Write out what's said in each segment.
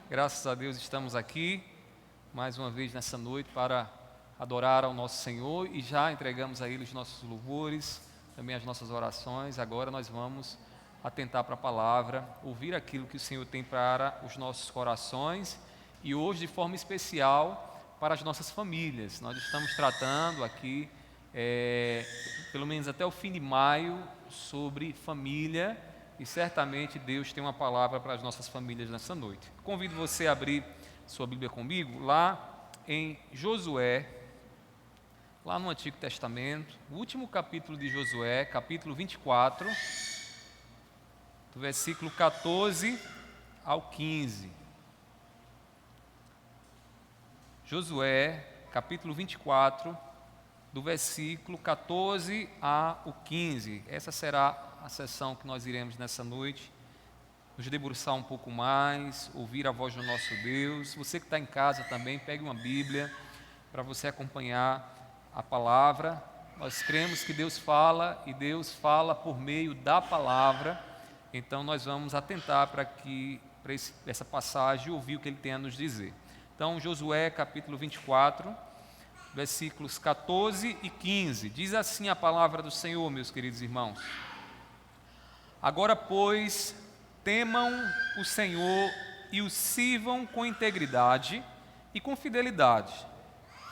Graças a Deus estamos aqui mais uma vez nessa noite para adorar ao nosso Senhor e já entregamos a Ele os nossos louvores, também as nossas orações. Agora nós vamos atentar para a palavra, ouvir aquilo que o Senhor tem para os nossos corações e hoje de forma especial para as nossas famílias. Nós estamos tratando aqui, pelo menos até o fim de maio, sobre família. E certamente Deus tem uma palavra para as nossas famílias nessa noite. Convido você a abrir sua Bíblia comigo, lá em Josué, lá no Antigo Testamento, o último capítulo de Josué, capítulo 24, do versículo 14 ao 15. Josué, capítulo 24, do versículo 14 ao 15. Essa será a sessão que nós iremos nessa noite, nos debruçar um pouco mais, ouvir a voz do nosso Deus. Você que está em casa também, pegue uma Bíblia para você acompanhar a palavra. Nós cremos que Deus fala e Deus fala por meio da palavra, então nós vamos atentar para essa passagem e ouvir o que Ele tem a nos dizer. Então, Josué capítulo 24, versículos 14 e 15, diz assim a palavra do Senhor, meus queridos irmãos. Agora, pois, temam o Senhor e o sirvam com integridade e com fidelidade.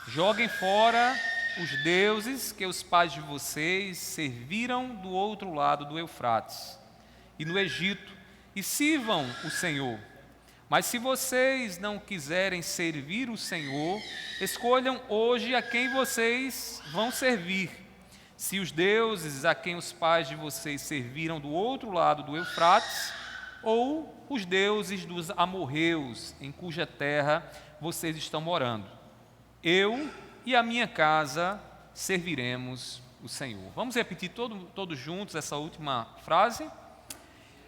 Joguem fora os deuses que os pais de vocês serviram do outro lado do Eufrates e no Egito, e sirvam o Senhor. Mas se vocês não quiserem servir o Senhor, escolham hoje a quem vocês vão servir. Se os deuses a quem os pais de vocês serviram do outro lado do Eufrates, ou os deuses dos amorreus, em cuja terra vocês estão morando. Eu e a minha casa serviremos o Senhor. Vamos repetir todos juntos essa última frase?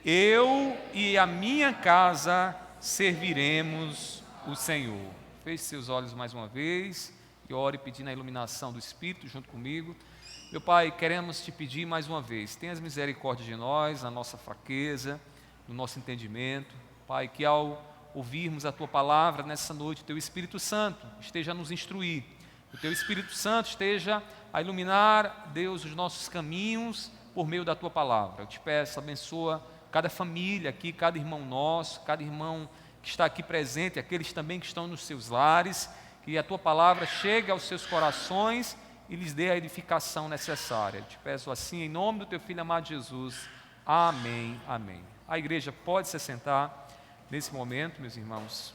Eu e a minha casa serviremos o Senhor. Feche seus olhos mais uma vez e ore pedindo a iluminação do Espírito junto comigo. Meu Pai, queremos te pedir mais uma vez, tenhas misericórdia de nós, na nossa fraqueza, no nosso entendimento. Pai, que ao ouvirmos a Tua palavra nessa noite, o Teu Espírito Santo esteja a nos instruir, o Teu Espírito Santo esteja a iluminar, Deus, os nossos caminhos por meio da Tua palavra. Eu te peço, abençoa cada família aqui, cada irmão nosso, cada irmão que está aqui presente, aqueles também que estão nos seus lares, que a Tua palavra chegue aos seus corações e lhes dê a edificação necessária. Eu te peço assim, em nome do Teu Filho amado Jesus. Amém, amém. A igreja pode se sentar nesse momento, meus irmãos.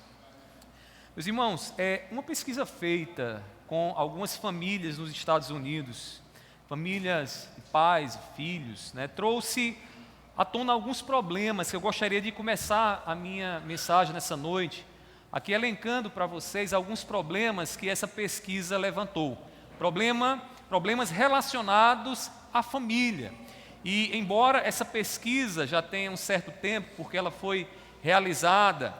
Meus irmãos, uma pesquisa feita com algumas famílias nos Estados Unidos, famílias de pais e filhos, trouxe à tona alguns problemas que eu gostaria de começar a minha mensagem nessa noite, aqui elencando para vocês alguns problemas que essa pesquisa levantou. Problemas relacionados à família. E embora essa pesquisa já tenha um certo tempo, porque ela foi realizada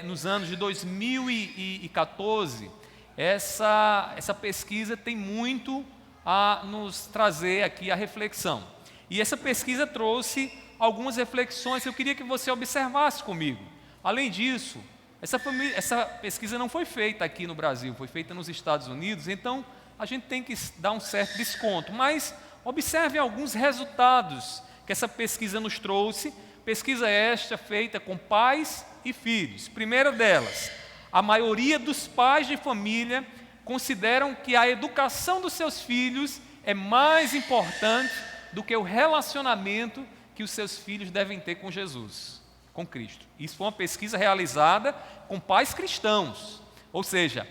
nos anos de 2014, essa pesquisa tem muito a nos trazer aqui a reflexão. E essa pesquisa trouxe algumas reflexões que eu queria que você observasse comigo. Além disso, essa pesquisa não foi feita aqui no Brasil, foi feita nos Estados Unidos, então a gente tem que dar um certo desconto, mas observe alguns resultados que essa pesquisa nos trouxe, pesquisa esta feita com pais e filhos. Primeira delas, a maioria dos pais de família consideram que a educação dos seus filhos é mais importante do que o relacionamento que os seus filhos devem ter com Jesus, com Cristo. Isso foi uma pesquisa realizada com pais cristãos, ou seja,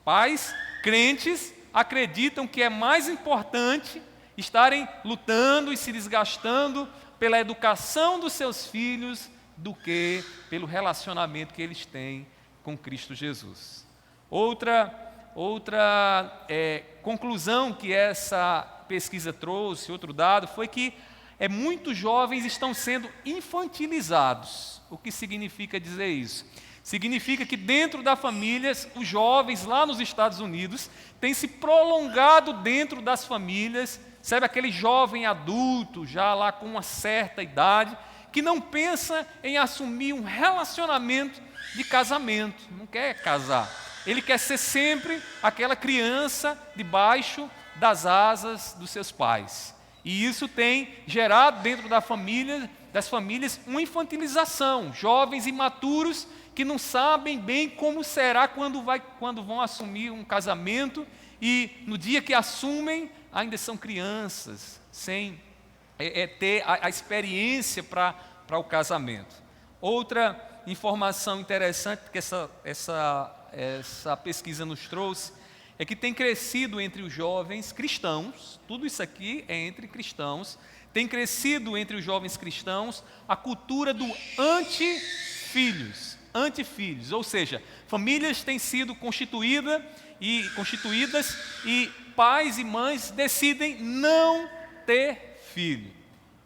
pais crentes acreditam que é mais importante estarem lutando e se desgastando pela educação dos seus filhos do que pelo relacionamento que eles têm com Cristo Jesus. Outra conclusão que essa pesquisa trouxe, outro dado, foi que muitos jovens estão sendo infantilizados. O que significa dizer isso? Significa que dentro da família, os jovens lá nos Estados Unidos têm se prolongado dentro das famílias, sabe, aquele jovem adulto, já lá com uma certa idade, que não pensa em assumir um relacionamento de casamento, não quer casar. Ele quer ser sempre aquela criança debaixo das asas dos seus pais. E isso tem gerado dentro das famílias, uma infantilização. Jovens imaturos que não sabem bem como será quando vão assumir um casamento, e no dia que assumem, ainda são crianças, sem ter a experiência para o casamento. Outra informação interessante que essa pesquisa nos trouxe é que tem crescido entre os jovens cristãos, tudo isso aqui é entre cristãos, tem crescido entre os jovens cristãos a cultura do antifilhos, ou seja, famílias têm sido constituídas e pais e mães decidem não ter filho.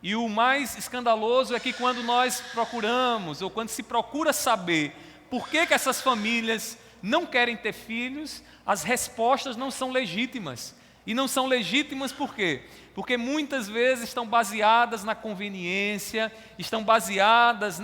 E o mais escandaloso é que quando nós procuramos, ou quando se procura saber por que essas famílias não querem ter filhos, as respostas não são legítimas. E não são legítimas por quê? Porque muitas vezes estão baseadas na conveniência, estão baseadas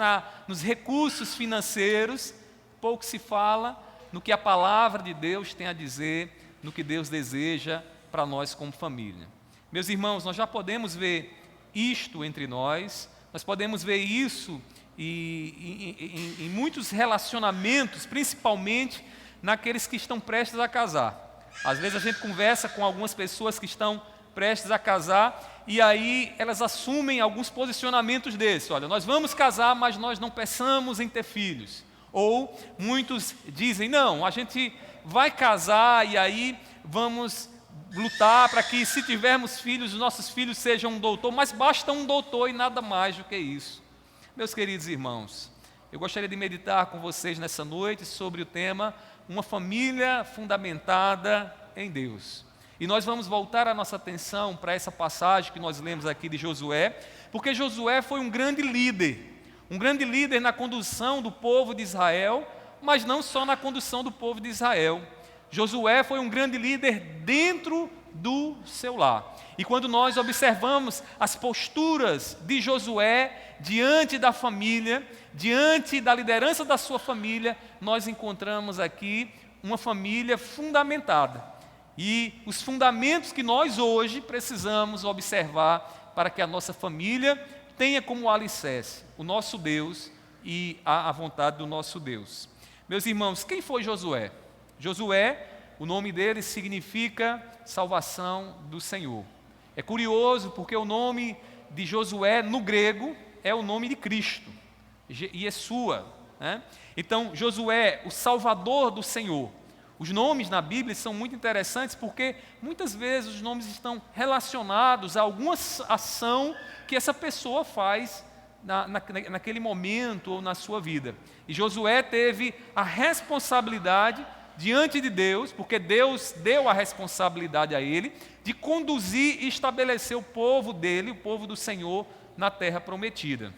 nos recursos financeiros. Pouco se fala no que a palavra de Deus tem a dizer, no que Deus deseja para nós como família. Meus irmãos, nós já podemos ver isto entre nós podemos ver isso em muitos relacionamentos, principalmente naqueles que estão prestes a casar. Às vezes a gente conversa com algumas pessoas que estão prestes a casar e aí elas assumem alguns posicionamentos desses. Olha, nós vamos casar, mas nós não pensamos em ter filhos. Ou muitos dizem, não, a gente vai casar e aí vamos lutar para que, se tivermos filhos, os nossos filhos sejam um doutor, mas basta um doutor e nada mais do que isso. Meus queridos irmãos, eu gostaria de meditar com vocês nessa noite sobre o tema uma família fundamentada em Deus. E nós vamos voltar a nossa atenção para essa passagem que nós lemos aqui de Josué, porque Josué foi um grande líder na condução do povo de Israel, mas não só na condução do povo de Israel. Josué foi um grande líder dentro do seu lar. E quando nós observamos as posturas de Josué diante da família, diante da liderança da sua família, nós encontramos aqui uma família fundamentada. E os fundamentos que nós hoje precisamos observar para que a nossa família tenha como alicerce o nosso Deus e a vontade do nosso Deus. Meus irmãos, quem foi Josué? Josué, o nome dele significa salvação do Senhor. É curioso porque o nome de Josué no grego é o nome de Cristo, Yeshua, né? Então, Josué, o salvador do Senhor. Os nomes na Bíblia são muito interessantes porque muitas vezes os nomes estão relacionados a alguma ação que essa pessoa faz naquele momento ou na sua vida. E Josué teve a responsabilidade diante de Deus, porque Deus deu a responsabilidade a ele, de conduzir e estabelecer o povo dele, o povo do Senhor, na terra prometida.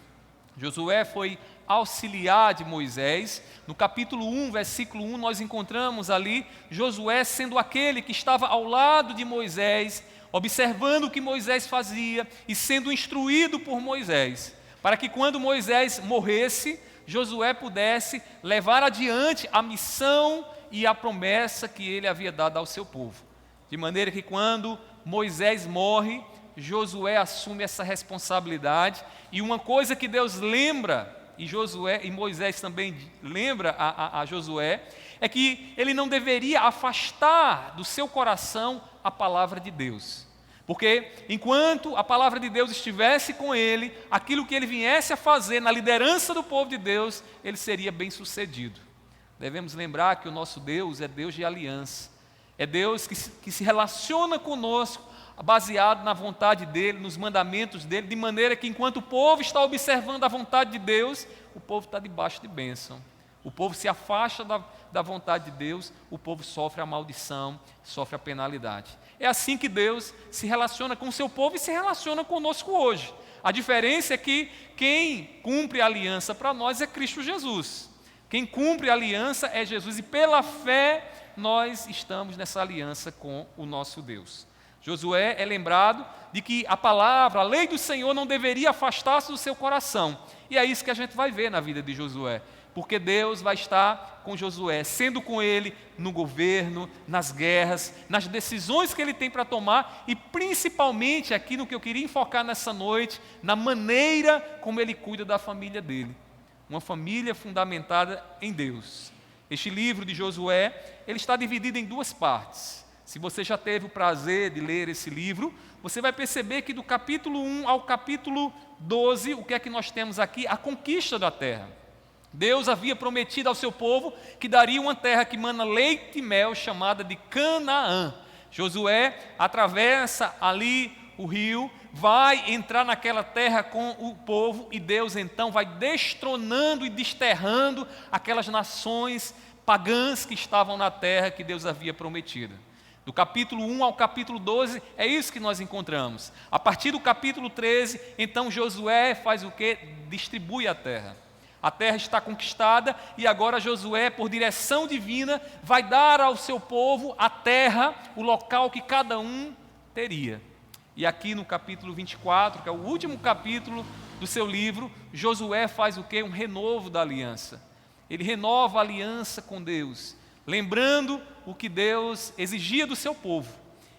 Josué foi auxiliar de Moisés. No capítulo 1, versículo 1, nós encontramos ali Josué sendo aquele que estava ao lado de Moisés, observando o que Moisés fazia e sendo instruído por Moisés, para que quando Moisés morresse, Josué pudesse levar adiante a missão e a promessa que ele havia dado ao seu povo. De maneira que quando Moisés morre, Josué assume essa responsabilidade, e uma coisa que Deus lembra, e Moisés também lembra a Josué, é que ele não deveria afastar do seu coração a palavra de Deus. Porque enquanto a palavra de Deus estivesse com ele, aquilo que ele viesse a fazer na liderança do povo de Deus, ele seria bem sucedido. Devemos lembrar que o nosso Deus é Deus de aliança, é Deus que se relaciona conosco, baseado na vontade dEle, nos mandamentos dEle, de maneira que enquanto o povo está observando a vontade de Deus, o povo está debaixo de bênção. O povo se afasta da vontade de Deus, o povo sofre a maldição, sofre a penalidade. É assim que Deus se relaciona com o seu povo e se relaciona conosco hoje. A diferença é que quem cumpre a aliança para nós é Cristo Jesus. Quem cumpre a aliança é Jesus, e pela fé nós estamos nessa aliança com o nosso Deus. Josué é lembrado de que a palavra, a lei do Senhor não deveria afastar-se do seu coração. E é isso que a gente vai ver na vida de Josué. porque Deus vai estar com Josué, sendo com ele no governo, nas guerras, nas decisões que ele tem para tomar e principalmente aqui no que eu queria enfocar nessa noite, na maneira como ele cuida da família dele. Uma família fundamentada em Deus. Este livro de Josué, ele está dividido em duas partes. Se você já teve o prazer de ler esse livro, você vai perceber que do capítulo 1 ao capítulo 12, o que é que nós temos aqui? A conquista da terra. Deus havia prometido ao seu povo que daria uma terra que mana leite e mel, chamada de Canaã. Josué atravessa ali o rio, vai entrar naquela terra com o povo e Deus então vai destronando e desterrando aquelas nações pagãs que estavam na terra que Deus havia prometido. Do capítulo 1 ao capítulo 12, é isso que nós encontramos. A partir do capítulo 13, então Josué faz o quê? Distribui a terra. A terra está conquistada e agora Josué, por direção divina, vai dar ao seu povo a terra, o local que cada um teria. E aqui no capítulo 24, que é o último capítulo do seu livro, Josué faz o quê? Um renovo da aliança. Ele renova a aliança com Deus, lembrando o que Deus exigia do seu povo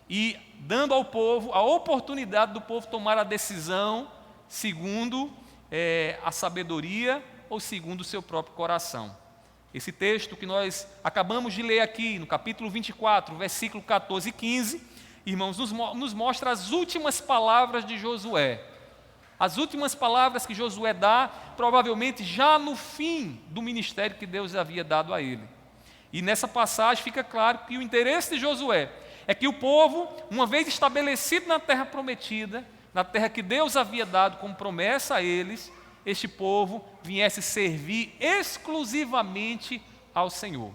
e dando ao povo a oportunidade do povo tomar a decisão segundo a sabedoria ou segundo o seu próprio coração. Esse texto que nós acabamos de ler aqui, no capítulo 24, versículo 14 e 15, irmãos, nos mostra as últimas palavras de Josué. As últimas palavras que Josué dá, provavelmente já no fim do ministério que Deus havia dado a ele. E nessa passagem fica claro que o interesse de Josué é que o povo, uma vez estabelecido na terra prometida, na terra que Deus havia dado como promessa a eles, este povo viesse servir exclusivamente ao Senhor.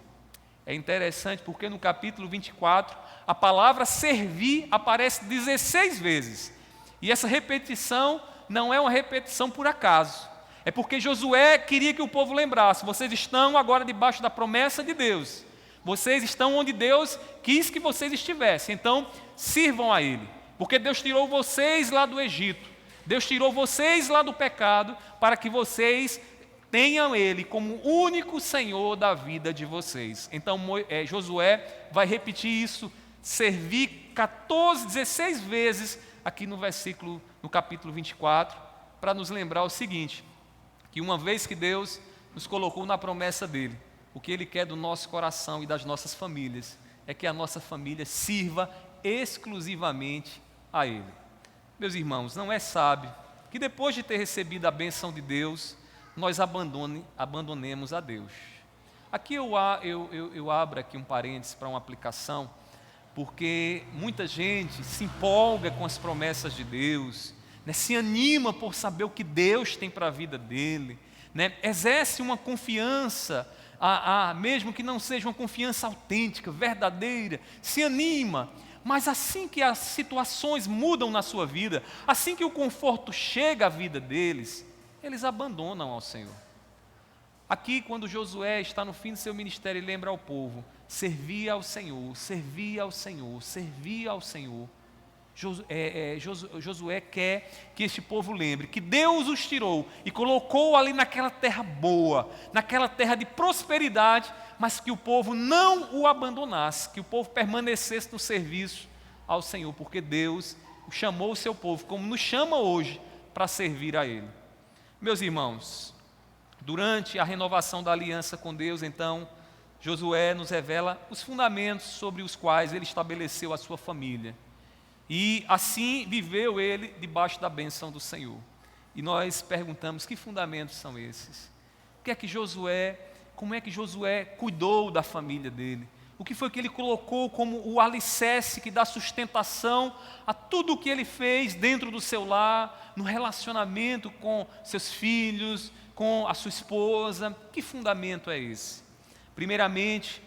É interessante porque no capítulo 24, a palavra servir aparece 16 vezes. E essa repetição não é uma repetição por acaso. É porque Josué queria que o povo lembrasse: vocês estão agora debaixo da promessa de Deus. Vocês estão onde Deus quis que vocês estivessem. Então, sirvam a Ele. Porque Deus tirou vocês lá do Egito. Deus tirou vocês lá do pecado para que vocês tenham Ele como único Senhor da vida de vocês. Então, Josué vai repetir isso, servir 16 vezes aqui no capítulo 24, para nos lembrar o seguinte: que uma vez que Deus nos colocou na promessa dEle, o que Ele quer do nosso coração e das nossas famílias é que a nossa família sirva exclusivamente a Ele. Meus irmãos, não é sábio que depois de ter recebido a bênção de Deus, nós abandonemos a Deus. Aqui eu abro aqui um parênteses para uma aplicação, porque muita gente se empolga com as promessas de Deus, né, se anima por saber o que Deus tem para a vida dele, né, exerce uma confiança, mesmo que não seja uma confiança autêntica, verdadeira, se anima, mas assim que as situações mudam na sua vida, assim que o conforto chega à vida deles, eles abandonam ao Senhor. Aqui, quando Josué está no fim do seu ministério e lembra ao povo: servia ao Senhor, servia ao Senhor, servia ao Senhor. Josué quer que este povo lembre que Deus os tirou e colocou ali naquela terra boa, naquela terra de prosperidade, mas que o povo não o abandonasse, que o povo permanecesse no serviço ao Senhor, porque Deus chamou o seu povo, como nos chama hoje, para servir a Ele. Meus irmãos, durante a renovação da aliança com Deus, então, Josué nos revela os fundamentos sobre os quais ele estabeleceu a sua família. E assim viveu ele debaixo da bênção do Senhor. E nós perguntamos: que fundamentos são esses? Como é que Josué cuidou da família dele? O que foi que ele colocou como o alicerce que dá sustentação a tudo o que ele fez dentro do seu lar, no relacionamento com seus filhos, com a sua esposa? Que fundamento é esse? Primeiramente,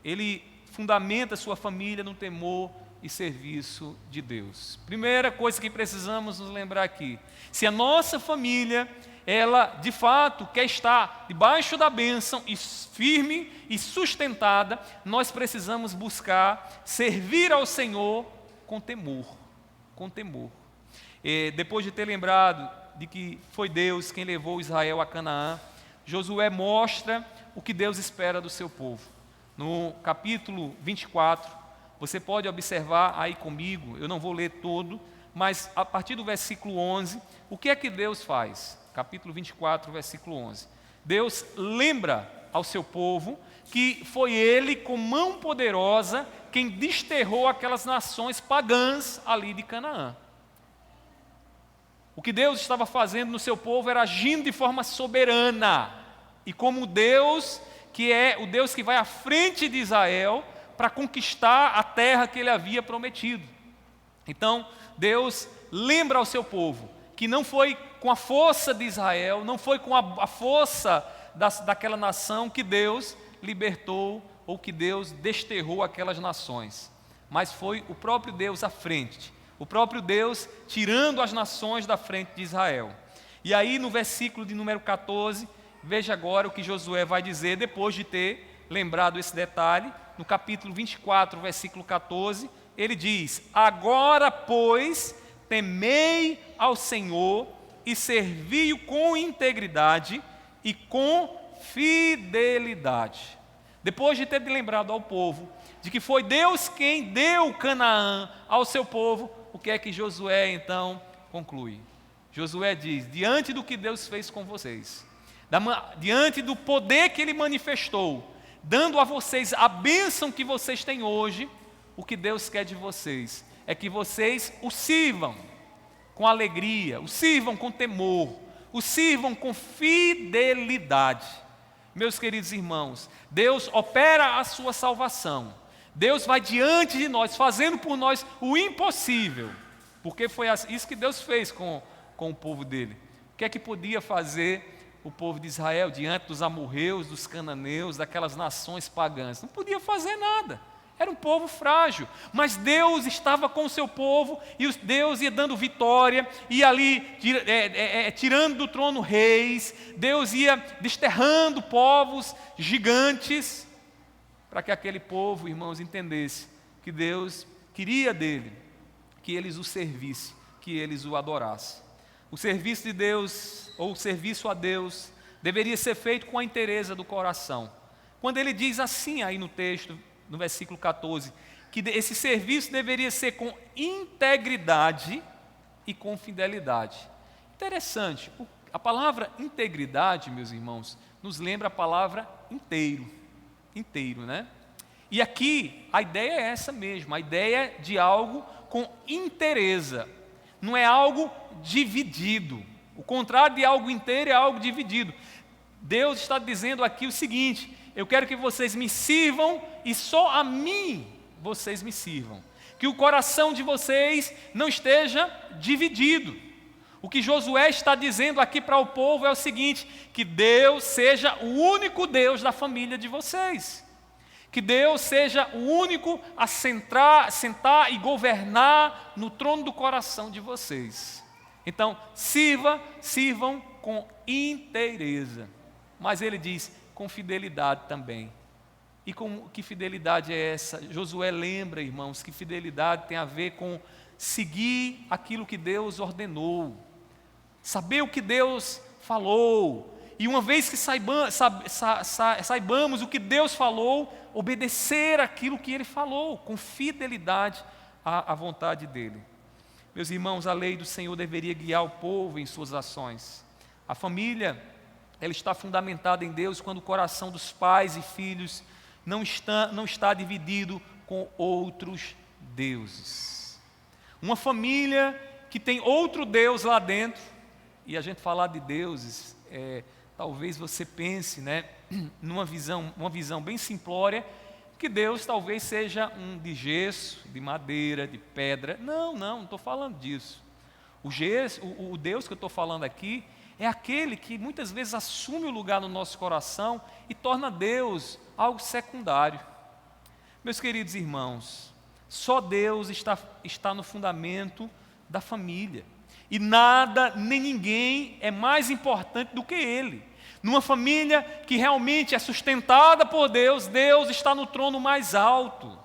ele fundamenta a sua família no temor e serviço de Deus. Primeira coisa que precisamos nos lembrar aqui: se a nossa família, ela de fato quer estar debaixo da bênção e firme e sustentada, nós precisamos buscar servir ao Senhor com temor, com temor. Depois de ter lembrado de que foi Deus quem levou Israel a Canaã, Josué mostra o que Deus espera do seu povo. No capítulo 24, você pode observar aí comigo, eu não vou ler todo, mas a partir do versículo 11, o que é que Deus faz? Capítulo 24, versículo 11. Deus lembra ao seu povo que foi Ele, com mão poderosa, quem desterrou aquelas nações pagãs ali de Canaã. O que Deus estava fazendo no seu povo era agindo de forma soberana. E como Deus, que é o Deus que vai à frente de Israel para conquistar a terra que Ele havia prometido. Então, Deus lembra ao seu povo que não foi com a força de Israel, não foi com a força daquela nação que Deus libertou ou que Deus desterrou aquelas nações, mas foi o próprio Deus à frente, o próprio Deus tirando as nações da frente de Israel. E aí no versículo de número 14, veja agora o que Josué vai dizer depois de ter lembrado esse detalhe. No capítulo 24, versículo 14, ele diz: agora, pois, temei ao Senhor e servi-o com integridade e com fidelidade. Depois de ter lembrado ao povo de que foi Deus quem deu Canaã ao seu povo, o que é que Josué então conclui? Josué diz: diante do que Deus fez com vocês, diante do poder que Ele manifestou, dando a vocês a bênção que vocês têm hoje, o que Deus quer de vocês é que vocês o sirvam com alegria, o sirvam com temor, o sirvam com fidelidade. Meus queridos irmãos, Deus opera a sua salvação. Deus vai diante de nós, fazendo por nós o impossível. Porque foi isso que Deus fez com o povo dele. O que é que podia fazer o povo de Israel diante dos amorreus, dos cananeus, daquelas nações pagãs? Não podia fazer nada. Era um povo frágil, mas Deus estava com o seu povo e Deus ia dando vitória, ia ali tirando do trono reis, Deus ia desterrando povos gigantes, para que aquele povo, irmãos, entendesse que Deus queria dele, que eles o servissem, que eles o adorassem. O serviço de Deus, ou o serviço a Deus, deveria ser feito com a inteireza do coração. Quando ele diz assim aí no texto, no versículo 14, que esse serviço deveria ser com integridade e com fidelidade. Interessante, a palavra integridade, meus irmãos, nos lembra a palavra inteiro, né? E aqui a ideia é essa mesmo, a ideia de algo com inteireza, não é algo dividido. O contrário de algo inteiro é algo dividido. Deus está dizendo aqui o seguinte: eu quero que vocês me sirvam e só a mim vocês me sirvam. Que o coração de vocês não esteja dividido. O que Josué está dizendo aqui para o povo é o seguinte: que Deus seja o único Deus da família de vocês. Que Deus seja o único a sentar e governar no trono do coração de vocês. Então, sirvam com inteireza. Mas ele diz, com fidelidade também. E que fidelidade é essa? Josué lembra, irmãos, que fidelidade tem a ver com seguir aquilo que Deus ordenou, saber o que Deus falou, e uma vez que saibamos o que Deus falou, obedecer aquilo que Ele falou, com fidelidade à vontade dEle. Meus irmãos, a lei do Senhor deveria guiar o povo em suas ações. A família, ela está fundamentada em Deus quando o coração dos pais e filhos não está dividido com outros deuses. Uma família que tem outro Deus lá dentro, e a gente falar de deuses, talvez você pense, né, uma visão bem simplória, que Deus talvez seja um de gesso, de madeira, de pedra. Não estou falando disso. O Deus que eu estou falando aqui é aquele que muitas vezes assume o lugar no nosso coração e torna Deus algo secundário. Meus queridos irmãos, só Deus está no fundamento da família. E nada, nem ninguém é mais importante do que Ele. Numa família que realmente é sustentada por Deus, Deus está no trono mais alto.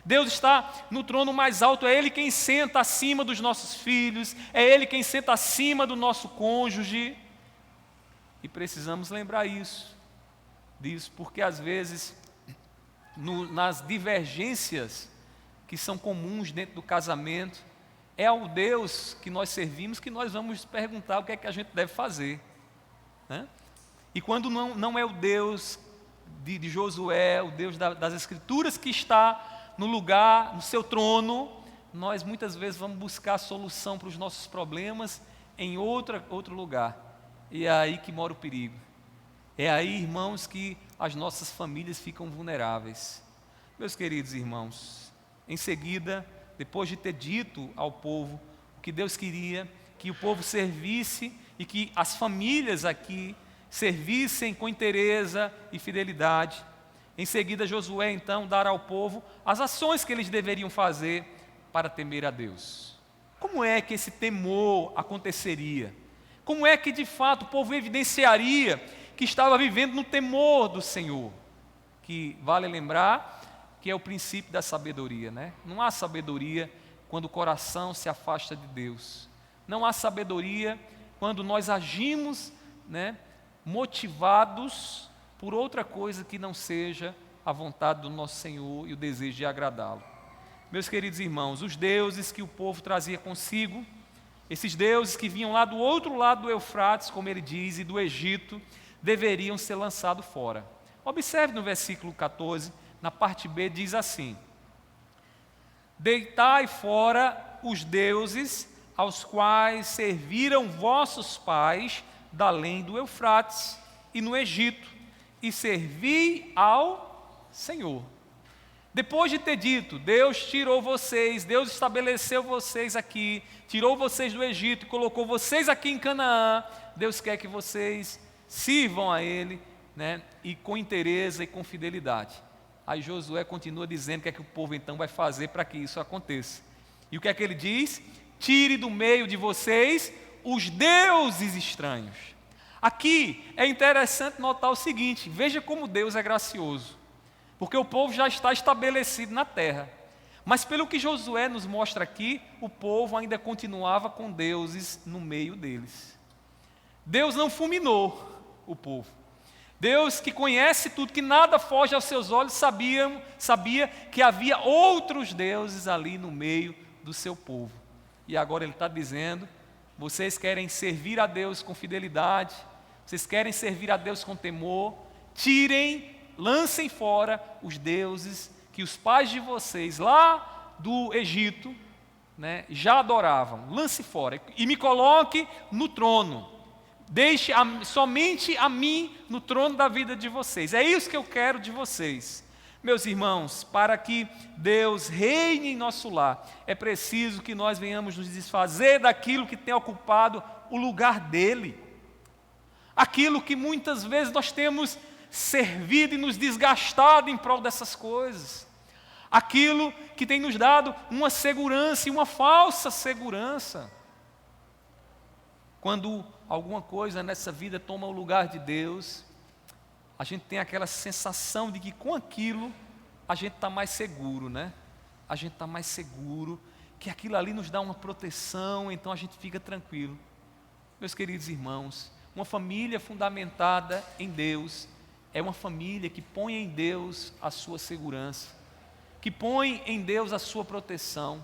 Deus está no trono mais alto, é Ele quem senta acima dos nossos filhos, é Ele quem senta acima do nosso cônjuge. E precisamos lembrar disso, porque às vezes, nas divergências que são comuns dentro do casamento, é ao Deus que nós servimos que nós vamos perguntar o que é que a gente deve fazer, né? E quando não é o Deus de Josué, o Deus das Escrituras que está no lugar, no seu trono, nós muitas vezes vamos buscar a solução para os nossos problemas em outro lugar. E é aí que mora o perigo. É aí, irmãos, que as nossas famílias ficam vulneráveis. Meus queridos irmãos, em seguida, depois de ter dito ao povo o que Deus queria, que o povo servisse e que as famílias aqui servissem com inteireza e fidelidade, em seguida Josué então dará ao povo as ações que eles deveriam fazer para temer a Deus. Como é que esse temor aconteceria? Como é que de fato o povo evidenciaria que estava vivendo no temor do Senhor? Que vale lembrar que é o princípio da sabedoria, né? Não há sabedoria quando o coração se afasta de Deus. Não há sabedoria quando nós agimos, né, motivados por outra coisa que não seja a vontade do nosso Senhor e o desejo de agradá-lo. Meus queridos irmãos, os deuses que o povo trazia consigo, esses deuses que vinham lá do outro lado do Eufrates, como ele diz, e do Egito, deveriam ser lançados fora. Observe no versículo 14, na parte B, diz assim: deitai fora os deuses aos quais serviram vossos pais da além do Eufrates e no Egito, e servi ao Senhor. Depois de ter dito, Deus tirou vocês, Deus estabeleceu vocês aqui, tirou vocês do Egito e colocou vocês aqui em Canaã, Deus quer que vocês sirvam a Ele, né, e com inteireza e com fidelidade. Aí Josué continua dizendo o que é que o povo então vai fazer para que isso aconteça. E o que é que ele diz? Tire do meio de vocês os deuses estranhos. Aqui é interessante notar o seguinte: veja como Deus é gracioso, porque o povo já está estabelecido na terra, mas pelo que Josué nos mostra aqui, o povo ainda continuava com deuses no meio deles. Deus não fulminou o povo. Deus, que conhece tudo, que nada foge aos seus olhos, sabia que havia outros deuses ali no meio do seu povo. E agora Ele está dizendo: vocês querem servir a Deus com fidelidade, vocês querem servir a Deus com temor, lancem fora os deuses que os pais de vocês lá do Egito, né, já adoravam. Lance fora e me coloque no trono. Deixe somente a mim no trono da vida de vocês. É isso que eu quero de vocês. Meus irmãos, para que Deus reine em nosso lar, é preciso que nós venhamos nos desfazer daquilo que tem ocupado o lugar dele. Aquilo que muitas vezes nós temos servido e nos desgastado em prol dessas coisas. Aquilo que tem nos dado uma segurança e uma falsa segurança. Quando alguma coisa nessa vida toma o lugar de Deus, a gente tem aquela sensação de que com aquilo a gente está mais seguro, né? A gente está mais seguro, que aquilo ali nos dá uma proteção, então a gente fica tranquilo. Meus queridos irmãos, uma família fundamentada em Deus é uma família que põe em Deus a sua segurança, que põe em Deus a sua proteção,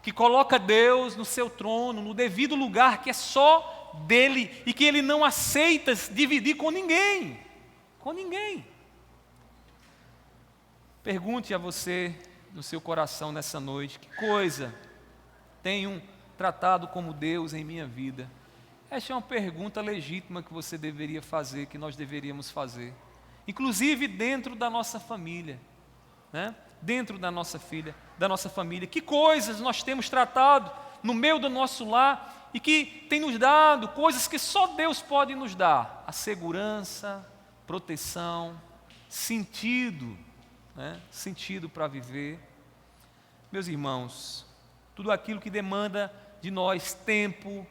que coloca Deus no seu trono, no devido lugar que é só dele e que ele não aceita dividir com ninguém. Com ninguém. Pergunte a você no seu coração nessa noite: que coisa tenho tratado como Deus em minha vida? Essa é uma pergunta legítima que você deveria fazer, que nós deveríamos fazer, inclusive dentro da nossa família, né? Dentro da nossa família. Que coisas nós temos tratado no meio do nosso lar e que tem nos dado coisas que só Deus pode nos dar: a segurança, proteção, sentido, né? Sentido para viver. Meus irmãos, tudo aquilo que demanda de nós tempo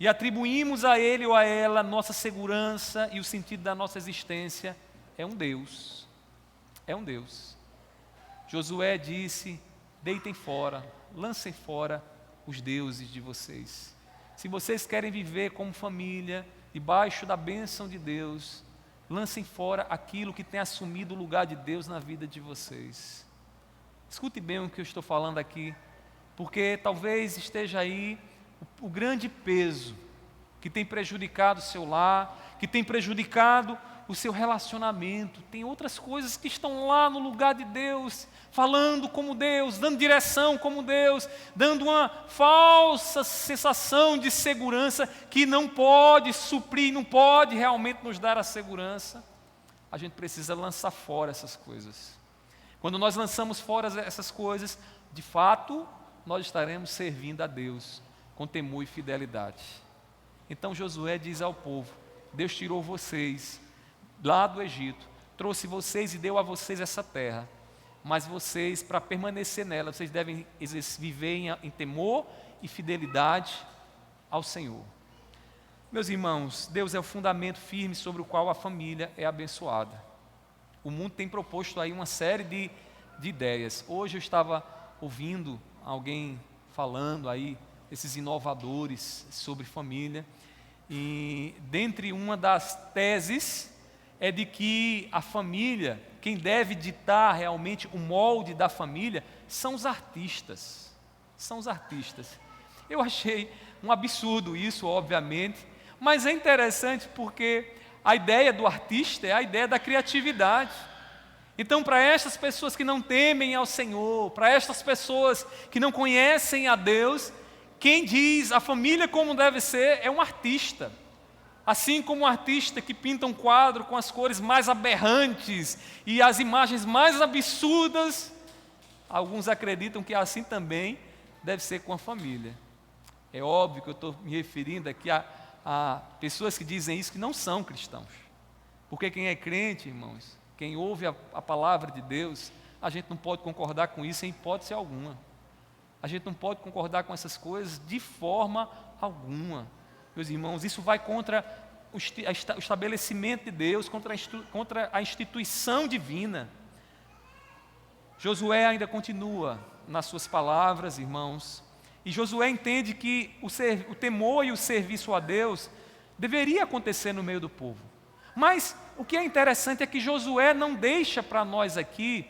e atribuímos a ele ou a ela nossa segurança e o sentido da nossa existência, é um Deus. É um Deus. Josué disse: deitem fora, lancem fora os deuses de vocês. Se vocês querem viver como família, debaixo da bênção de Deus, lancem fora aquilo que tem assumido o lugar de Deus na vida de vocês. Escute bem o que eu estou falando aqui, porque talvez esteja aí o grande peso que tem prejudicado o seu lar, que tem prejudicado o seu relacionamento. Tem outras coisas que estão lá no lugar de Deus, falando como Deus, dando direção como Deus, dando uma falsa sensação de segurança que não pode suprir, não pode realmente nos dar a segurança. A gente precisa lançar fora essas coisas. Quando nós lançamos fora essas coisas, de fato, nós estaremos servindo a Deus com temor e fidelidade. Então Josué diz ao povo: Deus tirou vocês lá do Egito, trouxe vocês e deu a vocês essa terra, mas vocês, para permanecer nela, vocês devem viver em temor e fidelidade ao Senhor. Meus irmãos, Deus é o fundamento firme sobre o qual a família é abençoada. O mundo tem proposto aí uma série de ideias. Hoje eu estava ouvindo alguém falando aí, esses inovadores sobre família, e dentre uma das teses é de que a família, quem deve ditar realmente o molde da família, são os artistas. São os artistas. Eu achei um absurdo isso, obviamente, mas é interessante porque a ideia do artista é a ideia da criatividade. Então, para estas pessoas que não temem ao Senhor, para estas pessoas que não conhecem a Deus, quem diz a família como deve ser é um artista. Assim como um artista que pinta um quadro com as cores mais aberrantes e as imagens mais absurdas, alguns acreditam que assim também deve ser com a família. É óbvio que eu estou me referindo aqui a pessoas que dizem isso que não são cristãos. Porque quem é crente, irmãos, quem ouve a palavra de Deus, a gente não pode concordar com isso em hipótese alguma. A gente não pode concordar com essas coisas de forma alguma. Meus irmãos, isso vai contra o estabelecimento de Deus, contra a instituição divina. Josué ainda continua nas suas palavras, irmãos, e Josué entende que o temor e o serviço a Deus deveria acontecer no meio do povo. Mas o que é interessante é que Josué não deixa para nós aqui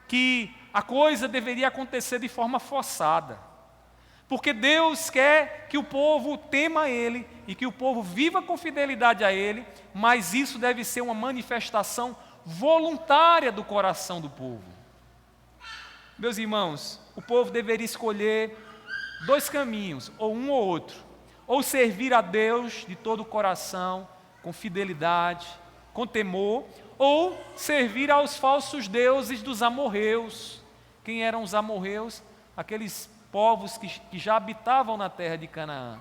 que a coisa deveria acontecer de forma forçada. Porque Deus quer que o povo tema a Ele e que o povo viva com fidelidade a Ele, mas isso deve ser uma manifestação voluntária do coração do povo. Meus irmãos, o povo deveria escolher dois caminhos, ou um ou outro. Ou servir a Deus de todo o coração, com fidelidade, com temor, ou servir aos falsos deuses dos amorreus. Quem eram os amorreus? Aqueles povos que já habitavam na terra de Canaã.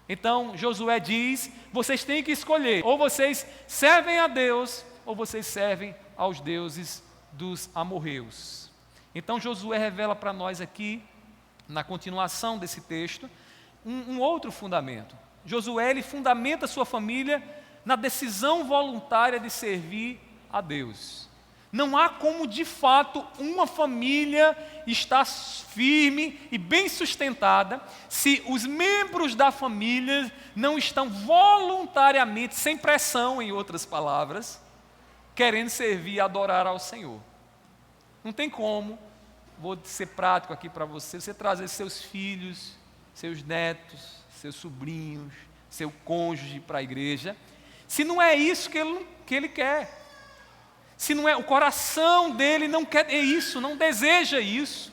Então Josué diz: vocês têm que escolher, ou vocês servem a Deus, ou vocês servem aos deuses dos amorreus. Então Josué revela para nós aqui, na continuação desse texto, um outro fundamento. Josué, ele fundamenta sua família na decisão voluntária de servir a Deus. Não há como, de fato, uma família estar firme e bem sustentada se os membros da família não estão voluntariamente, sem pressão, em outras palavras, querendo servir e adorar ao Senhor. Não tem como, vou ser prático aqui para você trazer seus filhos, seus netos, seus sobrinhos, seu cônjuge para a igreja, se não é isso que ele quer. Se não é, o coração dele não quer isso, não deseja isso.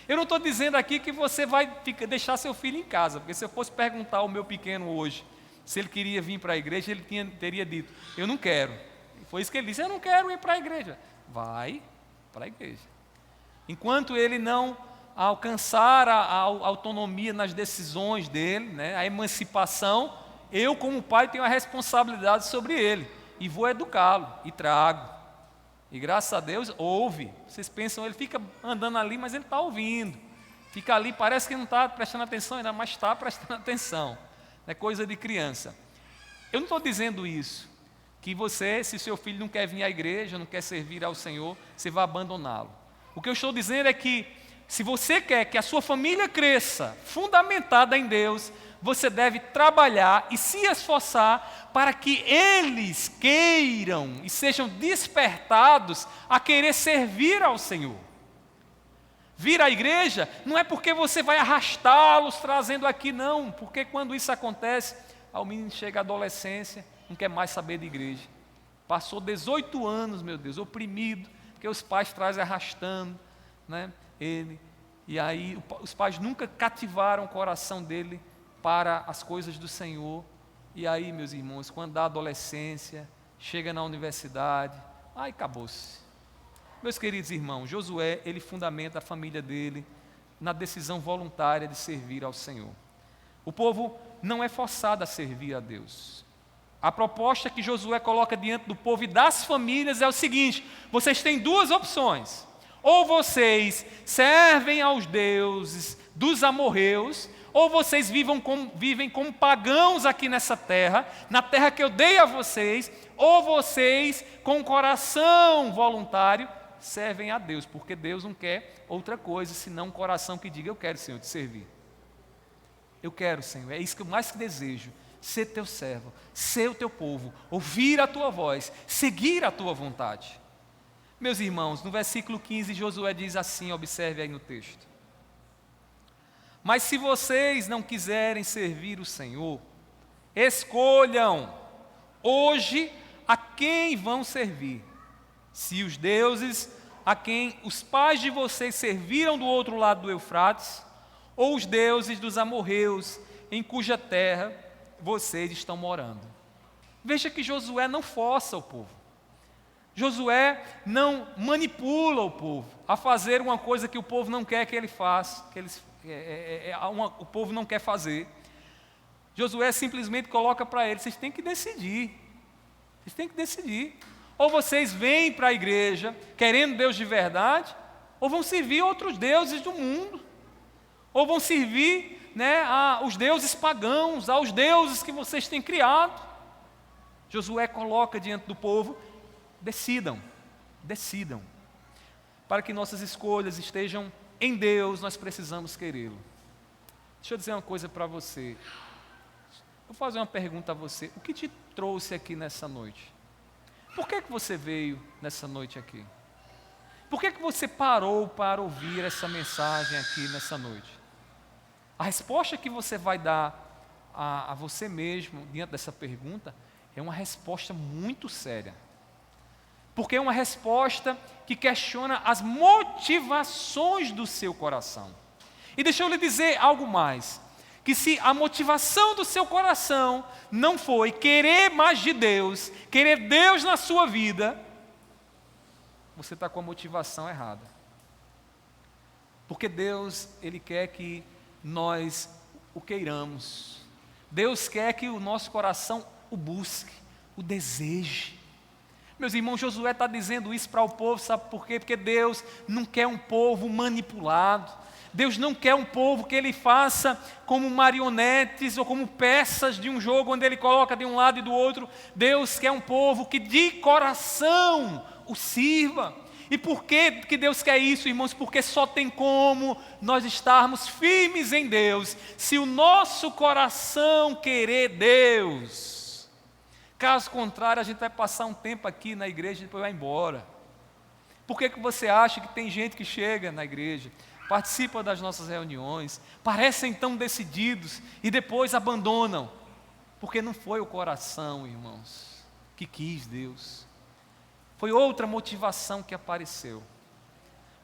Eu não estou dizendo aqui que você vai deixar seu filho em casa, porque se eu fosse perguntar ao meu pequeno hoje se ele queria vir para a igreja, ele teria dito: eu não quero. Foi isso que ele disse: eu não quero ir para a igreja. Vai para a igreja. Enquanto ele não alcançar a autonomia nas decisões dele, né, a emancipação, eu como pai tenho a responsabilidade sobre ele e vou educá-lo e trago. E graças a Deus ouve. Vocês pensam, ele fica andando ali, mas ele está ouvindo. Fica ali, parece que não está prestando atenção ainda, mas está prestando atenção. É coisa de criança. Eu não estou dizendo isso, que você, se seu filho não quer vir à igreja, não quer servir ao Senhor, você vai abandoná-lo. O que eu estou dizendo é que, se você quer que a sua família cresça, fundamentada em Deus, você deve trabalhar e se esforçar para que eles queiram e sejam despertados a querer servir ao Senhor. Vir à igreja não é porque você vai arrastá-los trazendo aqui, não, porque quando isso acontece, o menino chega à adolescência, não quer mais saber de igreja. Passou 18 anos, meu Deus, oprimido, porque os pais trazem arrastando, né, ele. E aí os pais nunca cativaram o coração dele para as coisas do Senhor. E aí, meus irmãos, quando dá adolescência, chega na universidade, aí acabou-se. Meus queridos irmãos, Josué, ele fundamenta a família dele na decisão voluntária de servir ao Senhor. O povo não é forçado a servir a Deus. A proposta que Josué coloca diante do povo e das famílias é o seguinte: vocês têm duas opções. Ou vocês servem aos deuses dos amorreus, ou vocês vivem como pagãos aqui nessa terra, na terra que eu dei a vocês, ou vocês, com coração voluntário, servem a Deus, porque Deus não quer outra coisa, senão um coração que diga: eu quero, Senhor, te servir. Eu quero, Senhor, é isso que eu mais desejo, ser teu servo, ser o teu povo, ouvir a tua voz, seguir a tua vontade. Meus irmãos, no versículo 15, Josué diz assim, observe aí no texto: mas se vocês não quiserem servir o Senhor, escolham hoje a quem vão servir. Se os deuses a quem os pais de vocês serviram do outro lado do Eufrates, ou os deuses dos amorreus, em cuja terra vocês estão morando. Veja que Josué não força o povo. Josué não manipula o povo a fazer uma coisa que o povo não quer que ele faça, o povo não quer fazer. Josué simplesmente coloca para eles: vocês têm que decidir. Vocês têm que decidir. Ou vocês vêm para a igreja querendo Deus de verdade, ou vão servir outros deuses do mundo, ou vão servir, né, aos deuses pagãos, aos deuses que vocês têm criado. Josué coloca diante do povo: decidam. Para que nossas escolhas estejam em Deus, nós precisamos querê-lo. Deixa eu dizer uma coisa para você. Vou fazer uma pergunta a você: o que te trouxe aqui nessa noite? Por que você veio nessa noite aqui? Por que você parou para ouvir essa mensagem aqui nessa noite? A resposta que você vai dar a você mesmo diante dessa pergunta é uma resposta muito séria. Porque é uma resposta que questiona as motivações do seu coração. E deixa eu lhe dizer algo mais: que se a motivação do seu coração não foi querer mais de Deus, querer Deus na sua vida, você está com a motivação errada. Porque Deus, Ele quer que nós o queiramos. Deus quer que o nosso coração o busque, o deseje. Meus irmãos, Josué está dizendo isso para o povo, sabe por quê? Porque Deus não quer um povo manipulado. Deus não quer um povo que Ele faça como marionetes ou como peças de um jogo onde Ele coloca de um lado e do outro. Deus quer um povo que de coração o sirva. E por que Deus quer isso, irmãos? Porque só tem como nós estarmos firmes em Deus se o nosso coração querer Deus. Caso contrário, a gente vai passar um tempo aqui na igreja e depois vai embora. Por que você acha que tem gente que chega na igreja, participa das nossas reuniões, parecem tão decididos e depois abandonam? Porque não foi o coração, irmãos, que quis Deus. Foi outra motivação que apareceu.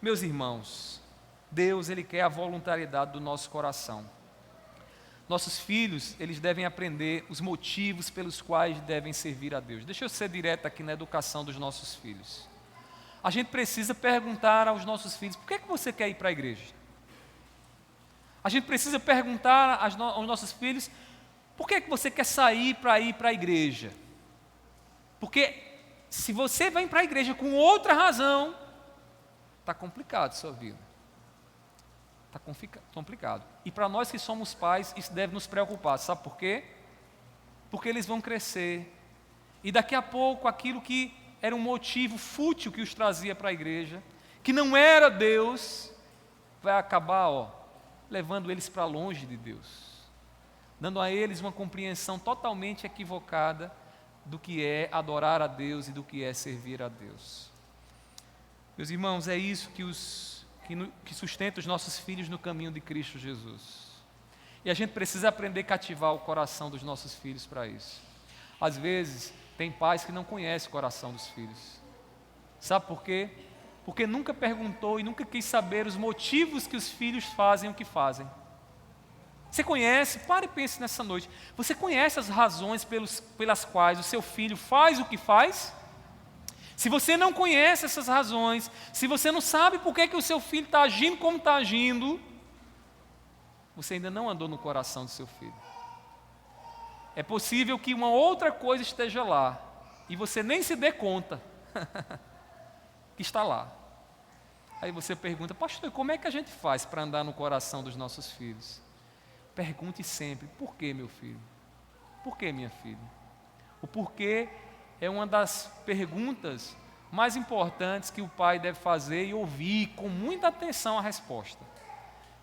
Meus irmãos, Deus, Ele quer a voluntariedade do nosso coração. Nossos filhos, eles devem aprender os motivos pelos quais devem servir a Deus. Deixa eu ser direto aqui na educação dos nossos filhos. A gente precisa perguntar aos nossos filhos: por que você quer ir para a igreja? A gente precisa perguntar aos nossos filhos: por que você quer sair para ir para a igreja? Porque se você vem para a igreja com outra razão, está complicado a sua vida. Está complicado. E para nós que somos pais, isso deve nos preocupar. Sabe por quê? Porque eles vão crescer. E daqui a pouco, aquilo que era um motivo fútil que os trazia para a igreja, que não era Deus, vai acabar levando eles para longe de Deus. dando a eles uma compreensão totalmente equivocada do que é adorar a Deus e do que é servir a Deus. Meus irmãos, é isso que sustenta os nossos filhos no caminho de Cristo Jesus. E a gente precisa aprender a cativar o coração dos nossos filhos para isso. Às vezes, tem pais que não conhecem o coração dos filhos. Sabe por quê? Porque nunca perguntou e nunca quis saber os motivos que os filhos fazem o que fazem. Você conhece? Pare e pense nessa noite. Você conhece as razões pelas quais o seu filho faz o que faz? Se você não conhece essas razões, se você não sabe por que o seu filho está agindo como está agindo, você ainda não andou no coração do seu filho. É possível que uma outra coisa esteja lá e você nem se dê conta que está lá. Aí você pergunta: pastor, como é que a gente faz para andar no coração dos nossos filhos? Pergunte sempre: por que, meu filho? Por que, minha filha? O porquê é uma das perguntas mais importantes que o pai deve fazer e ouvir com muita atenção a resposta.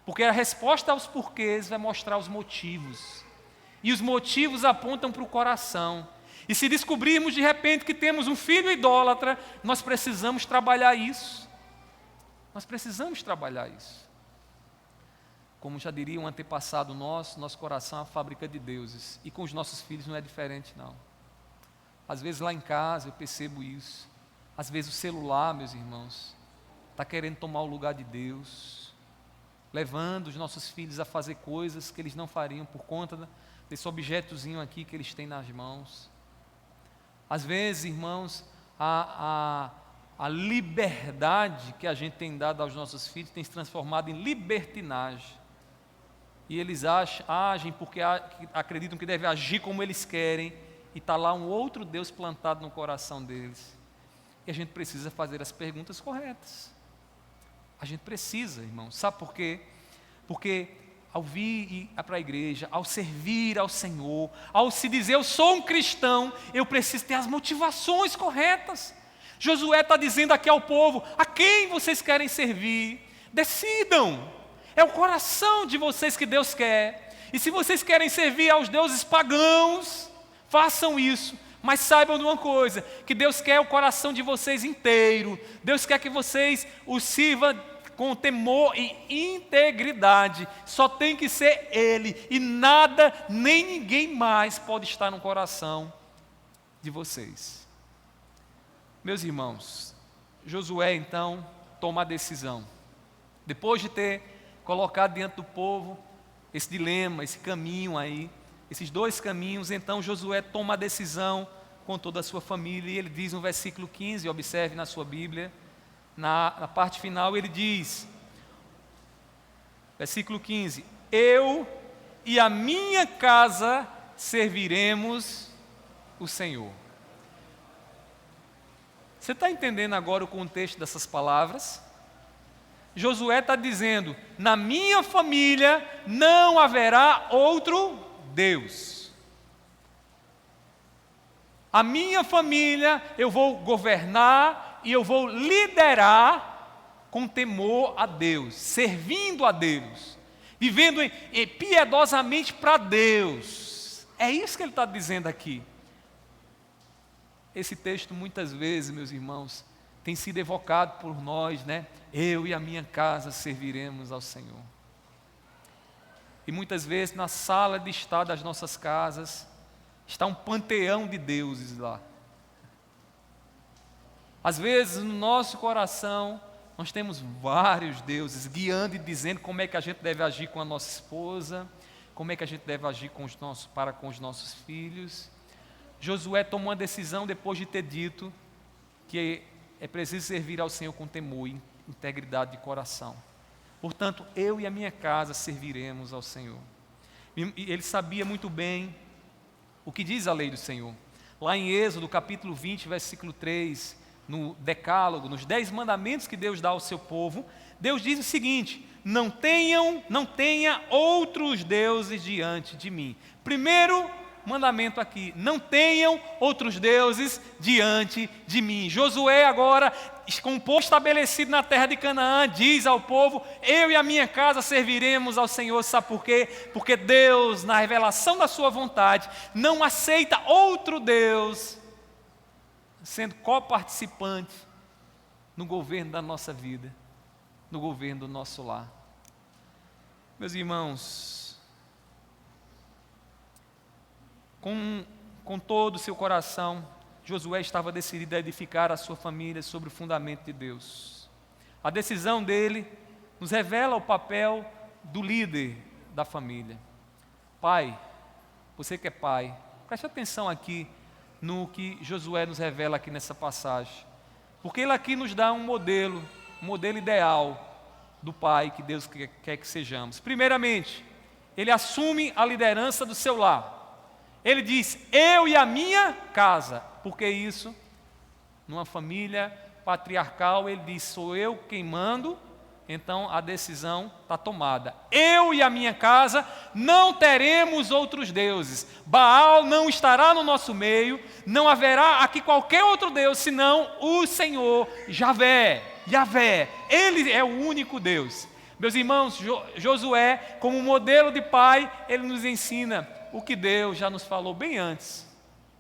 Porque a resposta aos porquês vai mostrar os motivos. E os motivos apontam para o coração. E se descobrirmos de repente que temos um filho idólatra, nós precisamos trabalhar isso. Nós precisamos trabalhar isso. Como já diria um antepassado nosso coração é uma fábrica de deuses. E com os nossos filhos não é diferente, não. Às vezes lá em casa eu percebo isso. Às vezes o celular, meus irmãos, está querendo tomar o lugar de Deus, levando os nossos filhos a fazer coisas que eles não fariam por conta desse objetozinho aqui que eles têm nas mãos. Às vezes, irmãos, a liberdade que a gente tem dado aos nossos filhos tem se transformado em libertinagem. E eles agem porque acreditam que devem agir como eles querem, e está lá um outro Deus plantado no coração deles. E a gente precisa fazer as perguntas corretas. A gente precisa, irmãos. Sabe por quê? Porque ao vir para a igreja, ao servir ao Senhor, ao se dizer eu sou um cristão, eu preciso ter as motivações corretas. Josué está dizendo aqui ao povo: a quem vocês querem servir? Decidam. É o coração de vocês que Deus quer. E se vocês querem servir aos deuses pagãos, façam isso. Mas saibam de uma coisa, que Deus quer o coração de vocês inteiro. Deus quer que vocês o sirvam com temor e integridade. Só tem que ser Ele. E nada, nem ninguém mais pode estar no coração de vocês. Meus irmãos, Josué então toma a decisão. Depois de ter colocado diante do povo esse dilema, esse caminho aí, esses dois caminhos, então Josué toma a decisão com toda a sua família. E ele diz no versículo 15, observe na sua Bíblia, na parte final ele diz, versículo 15: eu e a minha casa serviremos o Senhor. Você está entendendo agora o contexto dessas palavras? Josué está dizendo: na minha família não haverá outro Deus. A minha família eu vou governar e eu vou liderar com temor a Deus, servindo a Deus, vivendo piedosamente para Deus. É isso que ele está dizendo aqui. Esse texto muitas vezes, meus irmãos, tem sido evocado por nós, né? Eu e a minha casa serviremos ao Senhor. E muitas vezes na sala de estar das nossas casas está um panteão de deuses lá. Às vezes no nosso coração nós temos vários deuses guiando e dizendo como é que a gente deve agir com a nossa esposa, como é que a gente deve agir para com os nossos filhos. Josué tomou uma decisão depois de ter dito que é preciso servir ao Senhor com temor e integridade de coração. Portanto, eu e a minha casa serviremos ao Senhor. E ele sabia muito bem o que diz a lei do Senhor. Lá em Êxodo, capítulo 20, versículo 3, no Decálogo, nos 10 mandamentos que Deus dá ao seu povo, Deus diz o seguinte: não tenha outros deuses diante de mim. Primeiro mandamento aqui: não tenham outros deuses diante de mim. Josué agora, com o povo estabelecido na terra de Canaã, diz ao povo: eu e a minha casa serviremos ao Senhor. Sabe por quê? Porque Deus, na revelação da sua vontade, não aceita outro Deus sendo coparticipante no governo da nossa vida, no governo do nosso lar. Meus irmãos, com todo o seu coração, Josué estava decidido a edificar a sua família sobre o fundamento de Deus. A decisão dele nos revela o papel do líder da família. Pai, você que é pai, preste atenção aqui no que Josué nos revela aqui nessa passagem, porque ele aqui nos dá um modelo ideal do pai que Deus quer que sejamos. Primeiramente, ele assume a liderança do seu lar. Ele diz: eu e a minha casa. Por que isso? Numa família patriarcal, ele diz: sou eu quem mando, então a decisão está tomada. Eu e a minha casa não teremos outros deuses. Baal não estará no nosso meio, não haverá aqui qualquer outro Deus, senão o Senhor, Yahvé. Ele é o único Deus. Meus irmãos, Josué, como modelo de pai, ele nos ensina o que Deus já nos falou bem antes,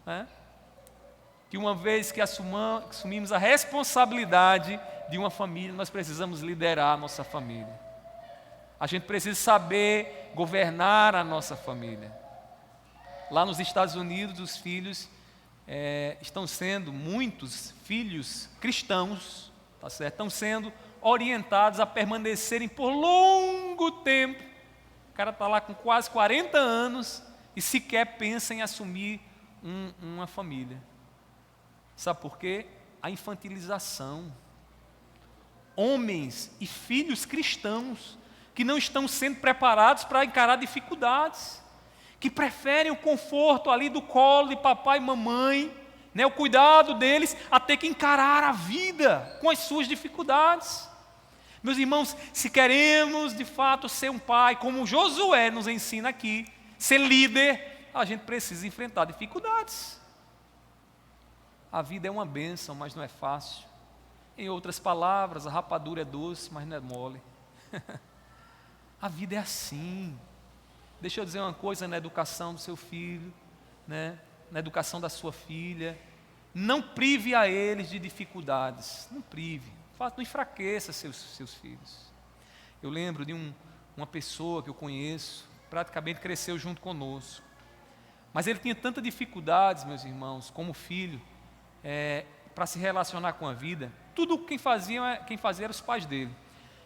né? Que uma vez que assumimos a responsabilidade de uma família, nós precisamos liderar a nossa família. A gente precisa saber governar a nossa família. Lá nos Estados Unidos, os filhos estão sendo, muitos filhos cristãos, tá certo? Estão sendo orientados a permanecerem por longo tempo. O cara está lá com quase 40 anos e sequer pensa em assumir uma família. Sabe por quê? A infantilização. Homens e filhos cristãos que não estão sendo preparados para encarar dificuldades, que preferem o conforto ali do colo de papai e mamãe, né, o cuidado deles, a ter que encarar a vida com as suas dificuldades. Meus irmãos, se queremos de fato ser um pai, como Josué nos ensina aqui, ser líder, a gente precisa enfrentar dificuldades. A vida é uma bênção, mas não é fácil. Em outras palavras, a rapadura é doce, mas não é mole. A vida é assim. Deixa eu dizer uma coisa na educação do seu filho, né? Na educação da sua filha. Não prive a eles de dificuldades. Não prive. Não enfraqueça seus filhos. Eu lembro de uma pessoa que eu conheço, praticamente cresceu junto conosco. Mas ele tinha tantas dificuldades, meus irmãos, como filho, para se relacionar com a vida. Tudo quem fazia eram os pais dele.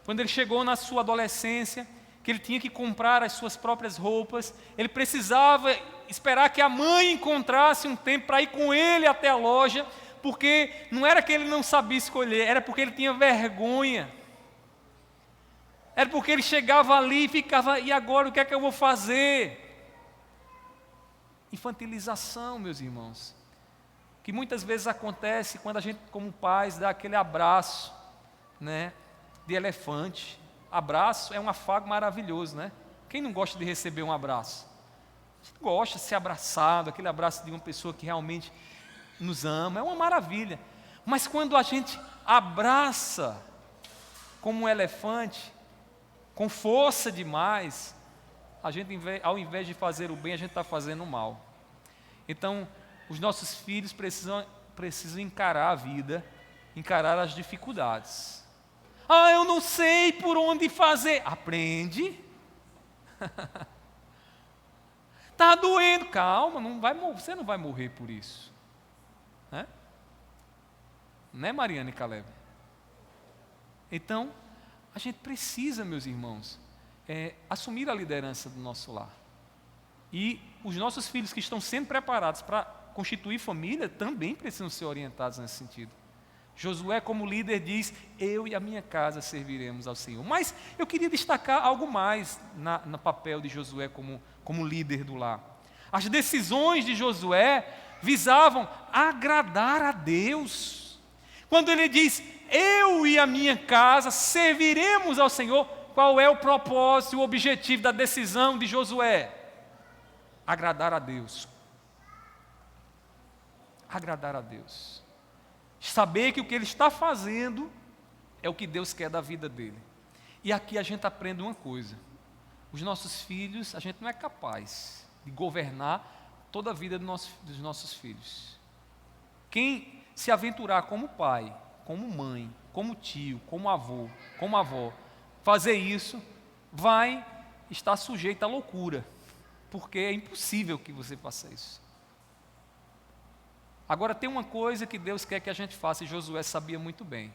Quando ele chegou na sua adolescência, que ele tinha que comprar as suas próprias roupas, ele precisava esperar que a mãe encontrasse um tempo para ir com ele até a loja, porque não era que ele não sabia escolher, era porque ele tinha vergonha. Era porque ele chegava ali e ficava: e agora o que é que eu vou fazer? Infantilização, meus irmãos, que muitas vezes acontece quando a gente, como pais, dá aquele abraço, né, de elefante. Abraço é um afago maravilhoso, né? Quem não gosta de receber um abraço? A gente gosta de ser abraçado, aquele abraço de uma pessoa que realmente nos ama, é uma maravilha. Mas quando a gente abraça como um elefante, com força demais, a gente, ao invés de fazer o bem, a gente está fazendo o mal. Então, os nossos filhos precisam encarar a vida, encarar as dificuldades. Ah, eu não sei por onde fazer. Aprende. Está doendo. Calma, você não vai morrer por isso. Né, Mariana e Caleb? Então, a gente precisa, meus irmãos, assumir a liderança do nosso lar. E os nossos filhos que estão sendo preparados para constituir família também precisam ser orientados nesse sentido. Josué, como líder, diz: eu e a minha casa serviremos ao Senhor. Mas eu queria destacar algo mais no papel de Josué como líder do lar. As decisões de Josué visavam agradar a Deus. Quando ele diz: eu e a minha casa serviremos ao Senhor, qual é o propósito, o objetivo da decisão de Josué? Agradar a Deus. agradar a Deus. Saber que o que ele está fazendo é o que Deus quer da vida dele. E aqui a gente aprende uma coisa: os nossos filhos, a gente não é capaz de governar toda a vida dos nossos filhos. Quem se aventurar como pai, como mãe, como tio, como avô, como avó, fazer isso, vai estar sujeito à loucura, porque é impossível que você faça isso. Agora tem uma coisa que Deus quer que a gente faça, e Josué sabia muito bem: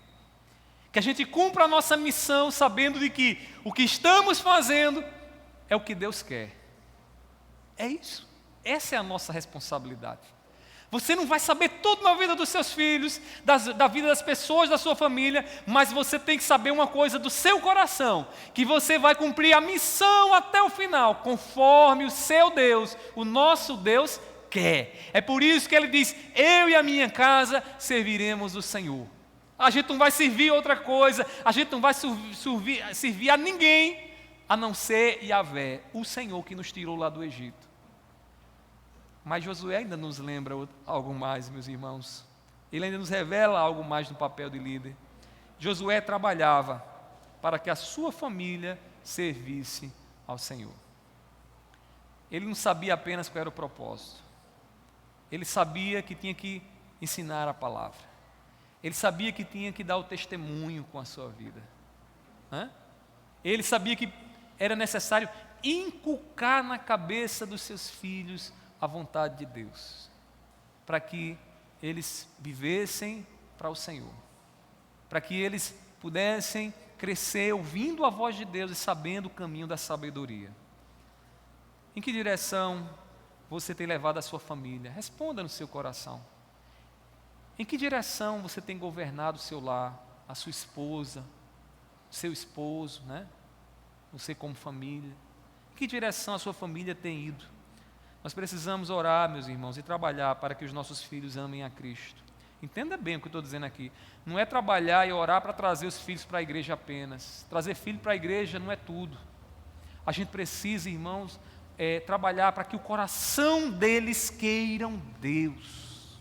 que a gente cumpra a nossa missão sabendo de que o que estamos fazendo é o que Deus quer. É isso. Essa é a nossa responsabilidade. Você não vai saber tudo na vida dos seus filhos, da vida das pessoas da sua família, mas você tem que saber uma coisa do seu coração: que você vai cumprir a missão até o final, conforme o seu Deus, o nosso Deus, quer. É por isso que ele diz: eu e a minha casa serviremos o Senhor. A gente não vai servir outra coisa, a gente não vai servir a ninguém, a não ser Yahvé, o Senhor que nos tirou lá do Egito. Mas Josué ainda nos lembra algo mais, meus irmãos. Ele ainda nos revela algo mais no papel de líder. Josué trabalhava para que a sua família servisse ao Senhor. Ele não sabia apenas qual era o propósito. Ele sabia que tinha que ensinar a palavra. Ele sabia que tinha que dar o testemunho com a sua vida. Ele sabia que era necessário inculcar na cabeça dos seus filhos a vontade de Deus, para que eles vivessem para o Senhor, para que eles pudessem crescer ouvindo a voz de Deus e sabendo o caminho da sabedoria. Em que direção você tem levado a sua família? Responda no seu coração. Em que direção você tem governado o seu lar, a sua esposa, o seu esposo, você como família? Em que direção a sua família tem ido? Nós precisamos orar, meus irmãos, e trabalhar para que os nossos filhos amem a Cristo. Entenda bem o que eu estou dizendo aqui. Não é trabalhar e orar para trazer os filhos para a igreja apenas. Trazer filho para a igreja não é tudo. A gente precisa, irmãos, trabalhar para que o coração deles queiram Deus.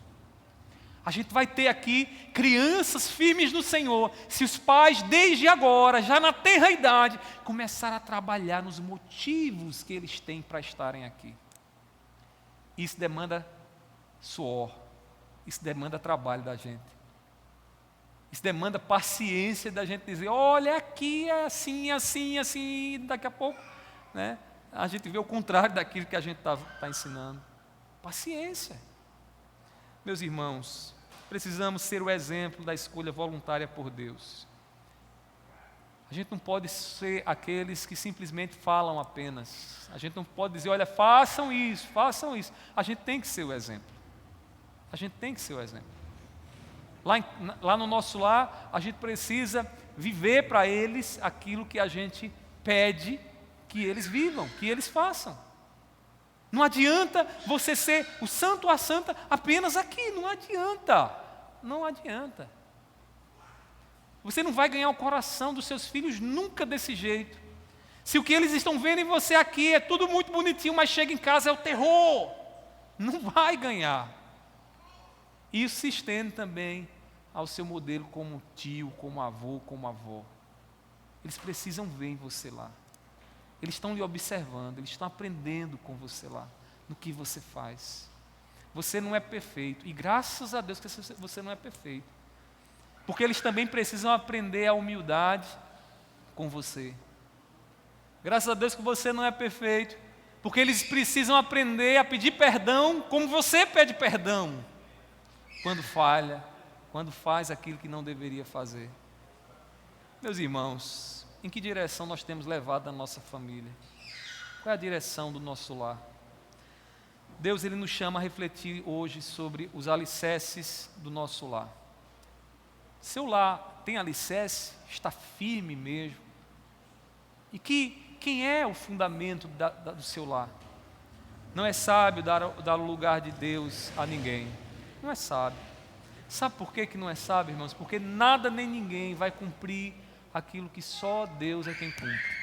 A gente vai ter aqui crianças firmes no Senhor, se os pais, desde agora, já na tenra idade, começarem a trabalhar nos motivos que eles têm para estarem aqui. Isso demanda suor, isso demanda trabalho da gente. Isso demanda paciência da gente dizer: olha, aqui é assim, assim, assim, e daqui a pouco a gente vê o contrário daquilo que a gente está ensinando. Paciência. Meus irmãos, precisamos ser o exemplo da escolha voluntária por Deus. A gente não pode ser aqueles que simplesmente falam apenas. A gente não pode dizer: olha, façam isso, façam isso. A gente tem que ser o exemplo. A gente tem que ser o exemplo. Lá no nosso lar, a gente precisa viver para eles aquilo que a gente pede que eles vivam, que eles façam. Não adianta você ser o santo a santa apenas aqui, não adianta. Não adianta. Você não vai ganhar o coração dos seus filhos nunca desse jeito. Se o que eles estão vendo em você aqui é tudo muito bonitinho, mas chega em casa é o terror, não vai ganhar. Isso se estende também ao seu modelo como tio, como avô, como avó. Eles precisam ver em você lá. Eles estão lhe observando, eles estão aprendendo com você lá, no que você faz. Você não é perfeito, e graças a Deus que você não é perfeito. Porque eles também precisam aprender a humildade com você. Graças a Deus que você não é perfeito, porque eles precisam aprender a pedir perdão como você pede perdão. Quando falha, quando faz aquilo que não deveria fazer. Meus irmãos, em que direção nós temos levado a nossa família? Qual é a direção do nosso lar? Deus, Ele nos chama a refletir hoje sobre os alicerces do nosso lar. Seu lar tem alicerce? Está firme mesmo? E quem é o fundamento do seu lar? Não é sábio dar o lugar de Deus a ninguém. Não é sábio. Sabe por que não é sábio, irmãos? Porque nada nem ninguém vai cumprir aquilo que só Deus é quem cumpre.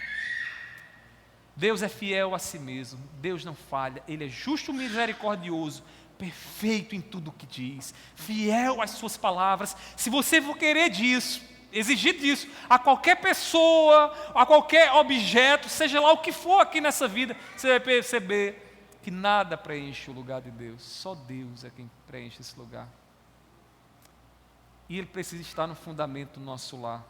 Deus é fiel a si mesmo. Deus não falha. Ele é justo e misericordioso perfeito em tudo o que diz, fiel às suas palavras. Se você for querer disso, exigir disso a qualquer pessoa, a qualquer objeto, seja lá o que for aqui nessa vida, você vai perceber que nada preenche o lugar de Deus. Só Deus é quem preenche esse lugar. E Ele precisa estar no fundamento do nosso lar.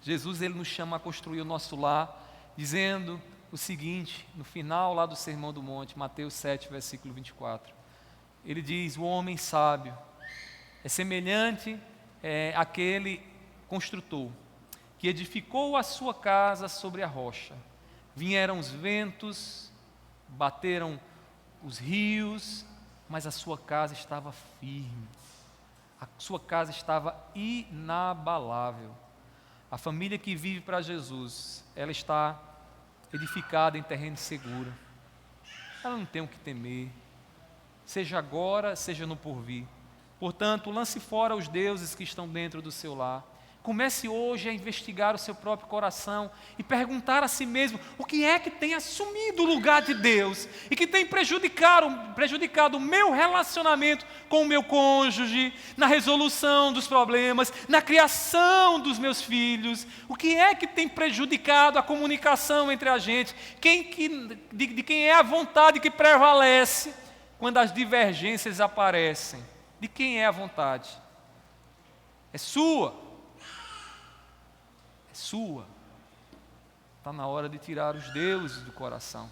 Jesus, Ele nos chama a construir o nosso lar, dizendo o seguinte, no final lá do Sermão do Monte, Mateus 7, versículo 24. Ele diz: o homem sábio é semelhante àquele construtor que edificou a sua casa sobre a rocha. Vieram os ventos, bateram os rios, mas a sua casa estava firme. A sua casa estava inabalável. A família que vive para Jesus, ela está edificada em terreno seguro. Ela não tem o que temer, seja agora, seja no porvir. Portanto, lance fora os deuses que estão dentro do seu lar. Comece hoje a investigar o seu próprio coração e perguntar a si mesmo o que é que tem assumido o lugar de Deus e que tem prejudicado o meu relacionamento com o meu cônjuge, na resolução dos problemas, na criação dos meus filhos. O que é que tem prejudicado a comunicação entre a gente? De quem é a vontade que prevalece quando as divergências aparecem? De quem é a vontade? É sua. É sua. Está na hora de tirar os deuses do coração.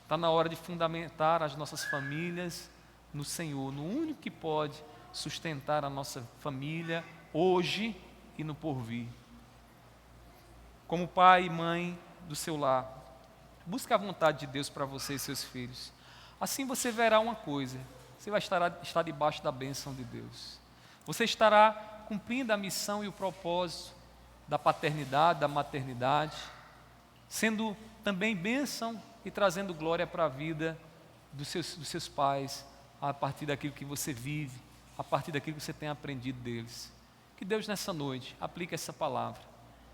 Está na hora de fundamentar as nossas famílias no Senhor, no único que pode sustentar a nossa família hoje e no porvir. Como pai e mãe do seu lar, busque a vontade de Deus para você e seus filhos. Assim você verá uma coisa: você vai estar debaixo da bênção de Deus. Você estará cumprindo a missão e o propósito da paternidade, da maternidade, sendo também bênção e trazendo glória para a vida dos seus pais, a partir daquilo que você vive, a partir daquilo que você tem aprendido deles. Que Deus nessa noite aplique essa palavra.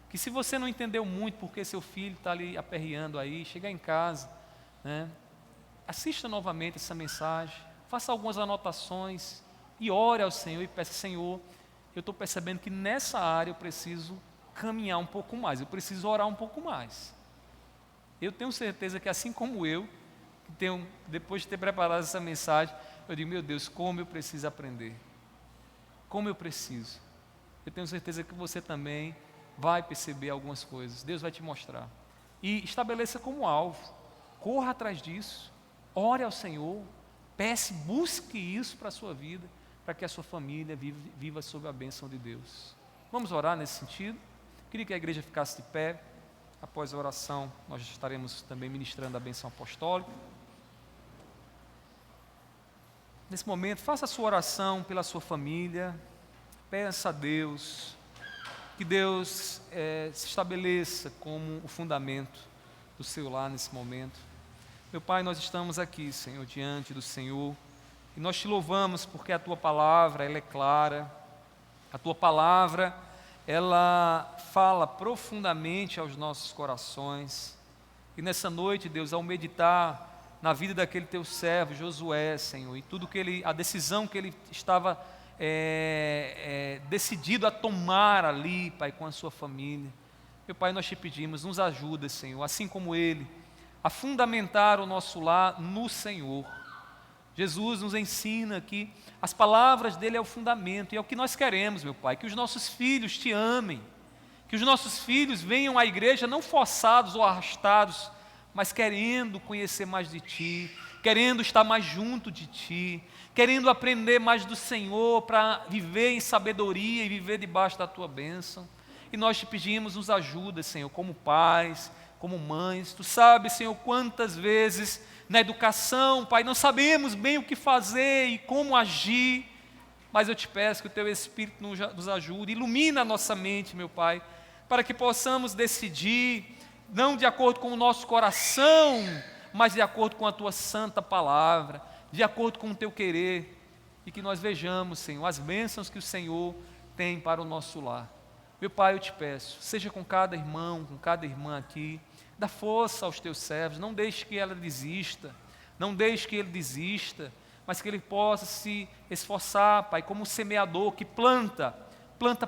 Que se você não entendeu muito porque seu filho está ali aperreando aí, chegar em casa, assista novamente essa mensagem, faça algumas anotações e ore ao Senhor e peça: Senhor, eu estou percebendo que nessa área eu preciso caminhar um pouco mais, eu preciso orar um pouco mais. Eu tenho certeza que assim como eu, depois de ter preparado essa mensagem, eu digo: meu Deus, como eu preciso aprender, como eu preciso. Eu tenho certeza que você também vai perceber algumas coisas, Deus vai te mostrar. E estabeleça como alvo, corra atrás disso, ore ao Senhor, peça, busque isso para a sua vida, para que a sua família viva sob a bênção de Deus. Vamos orar nesse sentido? Queria que a igreja ficasse de pé. Após a oração, nós estaremos também ministrando a bênção apostólica. Nesse momento, faça a sua oração pela sua família. Peça a Deus que Deus se estabeleça como o fundamento do seu lar nesse momento. Meu Pai, nós estamos aqui, Senhor, diante do Senhor, e nós te louvamos porque a Tua palavra, ela é clara, a Tua palavra, ela fala profundamente aos nossos corações. E nessa noite, Deus, ao meditar na vida daquele Teu servo, Josué, Senhor, e tudo a decisão que ele estava decidido a tomar ali, Pai, com a sua família. Meu Pai, nós te pedimos, nos ajuda, Senhor, assim como ele, a fundamentar o nosso lar no Senhor. Jesus nos ensina que as palavras dele é o fundamento, e é o que nós queremos, meu Pai, que os nossos filhos te amem, que os nossos filhos venham à igreja não forçados ou arrastados, mas querendo conhecer mais de Ti, querendo estar mais junto de Ti, querendo aprender mais do Senhor para viver em sabedoria e viver debaixo da Tua bênção. E nós te pedimos, nos ajuda, Senhor, como pais, como mães. Tu sabes, Senhor, quantas vezes na educação, Pai, não sabemos bem o que fazer e como agir, mas eu te peço que o Teu Espírito nos ajude, ilumina a nossa mente, meu Pai, para que possamos decidir, não de acordo com o nosso coração, mas de acordo com a Tua santa palavra, de acordo com o Teu querer, e que nós vejamos, Senhor, as bênçãos que o Senhor tem para o nosso lar. Meu Pai, eu te peço, seja com cada irmão, com cada irmã aqui, dá força aos Teus servos, não deixe que ela desista, não deixe que ele desista, mas que ele possa se esforçar, Pai, como um semeador que planta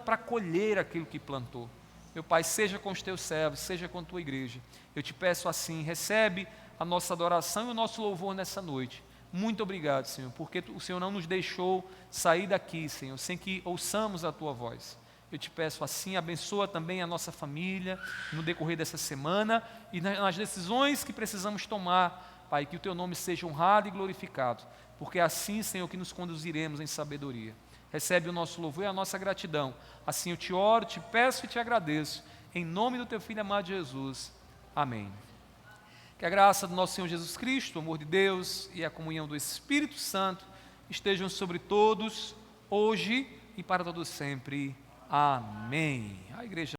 para colher aquilo que plantou. Meu Pai, seja com os teus servos, seja com a tua igreja. Eu te peço assim, recebe a nossa adoração e o nosso louvor nessa noite. Muito obrigado, Senhor, porque o Senhor não nos deixou sair daqui, Senhor, sem que ouçamos a tua voz. Eu te peço assim, abençoa também a nossa família no decorrer dessa semana e nas decisões que precisamos tomar, Pai, que o teu nome seja honrado e glorificado, porque é assim, Senhor, que nos conduziremos em sabedoria. Recebe o nosso louvor e a nossa gratidão. Assim eu te oro, te peço e te agradeço. Em nome do teu Filho amado Jesus. Amém. Que a graça do nosso Senhor Jesus Cristo, o amor de Deus e a comunhão do Espírito Santo estejam sobre todos, hoje e para todos sempre. Amém. A igreja